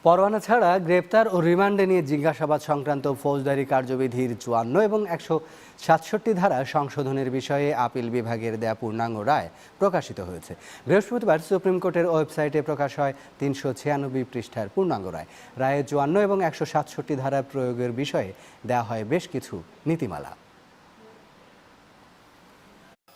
পরোয়ানা ছাড়া গ্রেপ্তার ও রিমান্ডে নিয়ে জিজ্ঞাসাবাদ সংক্রান্ত ফৌজদারি কার্যবিধির ৫৪ এবং ১৬৭ ধারা সংশোধনের বিষয়ে আপিল বিভাগের দেয়া পূর্ণাঙ্গ রায় প্রকাশিত হয়েছে। বৃহস্পতিবার সুপ্রিম কোর্টের ওয়েবসাইটে প্রকাশ হয় ৩৯৬ পৃষ্ঠার পূর্ণাঙ্গ রায়। রায়ে ৫৪ এবং ১৬৭ ধারার প্রয়োগের বিষয়ে দেয়া হয় বেশ কিছু নীতিমালা।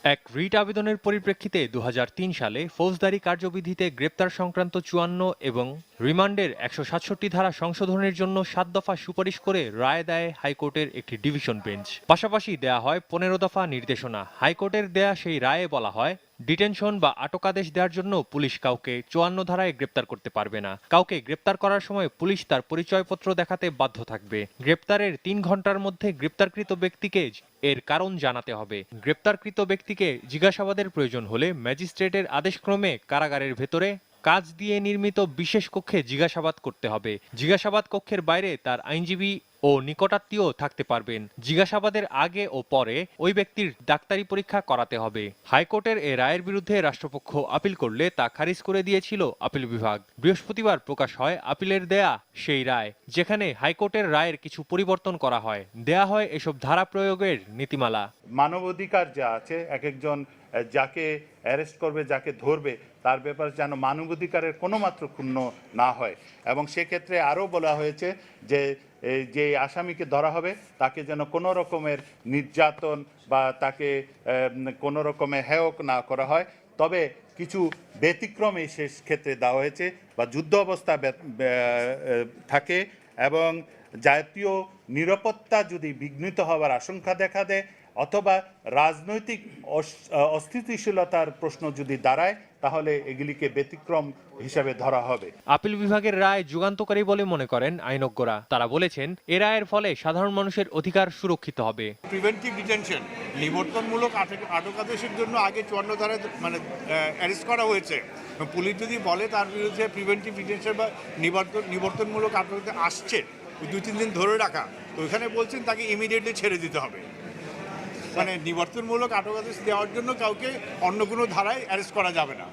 এক রিট আবেদনের পরিপ্রেক্ষিতে ২০০৩ সালে ফৌজদারি কার্যবিধিতে গ্রেপ্তার সংক্রান্ত ৫৪ এবং রিমান্ডের ১৬৭ ধারা সংশোধনের জন্য ৭ দফা সুপারিশ করে রায় দেয় হাইকোর্টের একটি ডিভিশন বেঞ্চ। পাশাপাশি দেয়া হয় ১৫ দফা নির্দেশনা। হাইকোর্টের দেয়া সেই রায়ে বলা হয়, ডিটেনশন বা আটকাদেশ দেওয়ার জন্য পুলিশ কাউকে ৫৪ ধারায় গ্রেপ্তার করতে পারবে না। কাউকে গ্রেপ্তার করার সময় পুলিশ তার পরিচয়পত্র দেখাতে বাধ্য থাকবে। গ্রেপ্তারের ৩ ঘন্টার মধ্যে গ্রেপ্তারকৃত ব্যক্তিকে এর কারণ জানাতে হবে। গ্রেপ্তারকৃত ব্যক্তিকে জিজ্ঞাসাবাদের প্রয়োজন হলে ম্যাজিস্ট্রেটের আদেশক্রমে কারাগারের ভেতরে কাঁচ দিয়ে নির্মিত বিশেষ কক্ষে জিজ্ঞাসাবাদ করতে হবে। জিজ্ঞাসাবাদ কক্ষের বাইরে তার আইনজীবী ও নিকটাত্মীয় থাকতে পারবেন। জিজ্ঞাসাবাদের আগে ও পরে ওই ব্যক্তির ডাক্তারি পরীক্ষা করাতে হবে। হাইকোর্টের এ রায়ের বিরুদ্ধে রাষ্ট্রপক্ষ আপিল করলে তা খারিজ করে দিয়েছিল আপিল বিভাগ। বৃহস্পতিবার প্রকাশ হয় আপিলের দেয়া সেই রায়, যেখানে হাইকোর্টের রায়ের কিছু পরিবর্তন করা হয়। দেয়া হয় এসব ধারা প্রয়োগের নীতিমালা। মানবাধিকার যা আছে, এক একজন যাকে অ্যারেস্ট করবে, যাকে ধরবে, তার ব্যাপারে যেন মানবাধিকারের কোনো মাত্র ক্ষুণ্ণ না হয়। এবং সেক্ষেত্রে আরও বলা হয়েছে যে আসামিকে ধরা হবে তাকে যেন কোনো রকমের নির্যাতন বা তাকে কোনো রকমের হেয় না করা হয়। তবে কিছু ব্যতিক্রম এই শেষ ক্ষেত্রে দেওয়া হয়েছে, বা যুদ্ধ অবস্থা থাকে এবং জাতীয় নিরাপত্তা যদি বিঘ্নিত হওয়ার আশঙ্কা দেখা দেয় অথবা রাজনৈতিক অস্থিতিশীলতার প্রশ্ন যদি দাঁড়ায়, তাহলে এগুলিকে ব্যতিক্রম হিসাবে ধরা হবে। আপিল বিভাগের রায় যুগান্তকারী বলে মনে করেন আইনজ্ঞরা। তারা বলেছেন, এ রায়ের ফলে সাধারণ মানুষের অধিকার সুরক্ষিত হবে। প্রিভেন্টিভ ডিটেনশন, নিবর্তনমূলক আটকাদেশের জন্য আগে ৫৪ ধারায় অ্যারেস্ট করা হয়েছে। পুলিশ যদি বলে তার বিরুদ্ধে প্রিভেন্টিভ ডিটেনশন বা নিবর্তনমূলক আটকাদেশ আসছে ২-৩ দিন ধরে রাখা, তো এখানে বলছেন তাকে ইমিডিয়েটলি ছেড়ে দিতে হবে। নিবর্তনমূলক আটকাদেশ দেওয়ার জন্য কাউকে অন্য কোনো ধারায় অ্যারেস্ট করা যাবে না।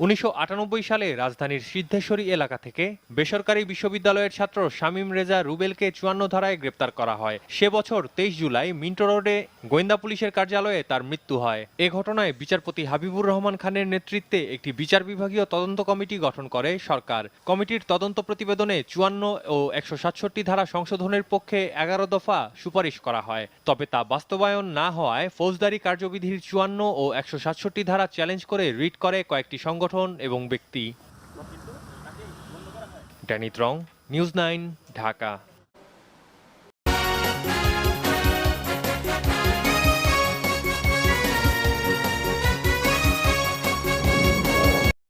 ১৯৯৮ সালে রাজধানীর সিদ্ধেশ্বরী এলাকা থেকে বেসরকারি বিশ্ববিদ্যালয়ের ছাত্র শামীম রেজা রুবেলকে ৫৪ ধারায় গ্রেপ্তার করা হয়। সে বছর ২৩ জুলাই মিন্টো রোডে গোয়েন্দা পুলিশের কার্যালয়ে তার মৃত্যু হয়। এ ঘটনায় বিচারপতি হাবিবুর রহমান খানের নেতৃত্বে একটি বিচার বিভাগীয় তদন্ত কমিটি গঠন করে সরকার। কমিটির তদন্ত প্রতিবেদনে ৫৪ ও ১৬৭ ধারা সংশোধনের পক্ষে ১১ দফা সুপারিশ করা হয়। তবে তা বাস্তবায়ন না হওয়ায় ফৌজদারি কার্যবিধির ৫৪ ও ১৬৭ ধারা চ্যালেঞ্জ করে রিট করে কয়েকটি সংগঠন এবং ব্যক্তি। ড্যানি ত্রং, নিউজ ৯, ঢাকা।